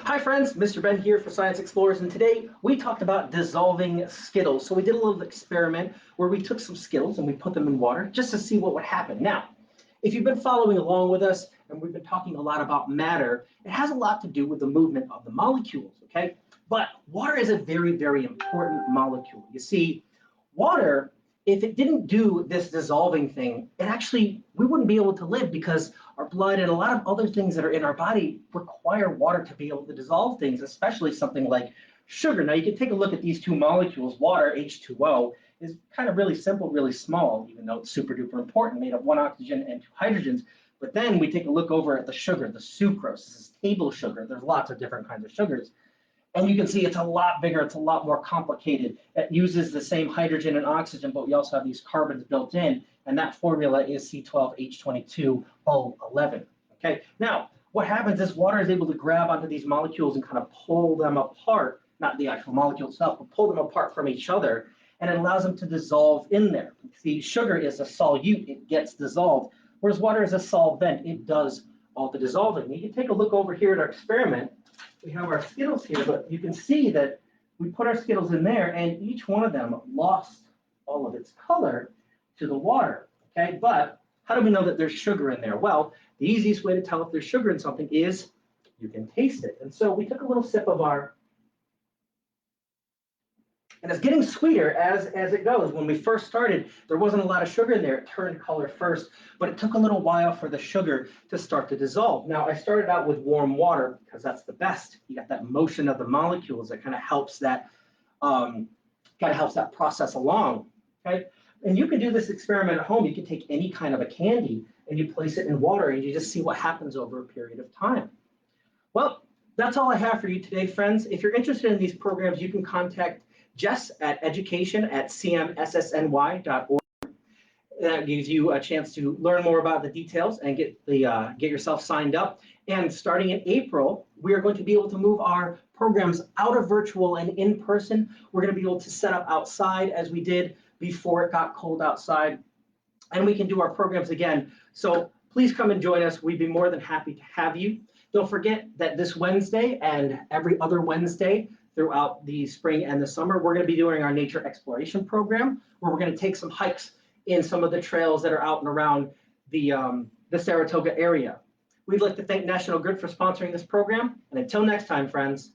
Hi friends, Mr. Ben here for Science Explorers, and today we talked about dissolving Skittles. So we did a little experiment where we took some Skittles and we put them in water just to see what would happen. Now, if you've been following along with us, and we've been talking a lot about matter, it has a lot to do with the movement of the molecules, okay? But water is a very, very important molecule. You see, water, if it didn't do this dissolving thing, we wouldn't be able to live because our blood and a lot of other things that are in our body require water to be able to dissolve things, especially something like sugar. Now you can take a look at these two molecules. Water, H2O, is kind of really simple, really small, even though it's super duper important, made of one oxygen and two hydrogens. But then we take a look over at the sugar, the sucrose. This is table sugar. There's lots of different kinds of sugars. And you can see it's a lot bigger, it's a lot more complicated. It uses the same hydrogen and oxygen, but we also have these carbons built in, and that formula is C12H22O11. Okay, now what happens is water is able to grab onto these molecules and kind of pull them apart, not the actual molecule itself, but pull them apart from each other, and it allows them to dissolve in there. See, sugar is a solute, it gets dissolved, whereas water is a solvent, it does all the dissolving. You can take a look over here at our experiment. We have our Skittles here, but you can see that we put our Skittles in there and each one of them lost all of its color to the water, okay? But how do we know that there's sugar in there? Well, the easiest way to tell if there's sugar in something is you can taste it. And so we took a little sip of our, and it's getting sweeter as it goes. When we first started, there wasn't a lot of sugar in there. It turned color first, but it took a little while for the sugar to start to dissolve. Now, I started out with warm water because that's the best. You got that motion of the molecules that kind of helps that process along. Okay, and you can do this experiment at home. You can take any kind of a candy and you place it in water and you just see what happens over a period of time. Well, that's all I have for you today, friends. If you're interested in these programs, you can contact Jess at education@cmssny.org. That gives you a chance to learn more about the details and get yourself signed up. And starting in April, we are going to be able to move our programs out of virtual and in person. We're going to be able to set up outside as we did before it got cold outside, and we can do our programs again. So please come and join us. We'd be more than happy to have you. Don't forget that this Wednesday and every other Wednesday throughout the spring and the summer, we're going to be doing our nature exploration program, where we're going to take some hikes in some of the trails that are out and around the Saratoga area. We'd like to thank National Grid for sponsoring this program, and until next time, friends.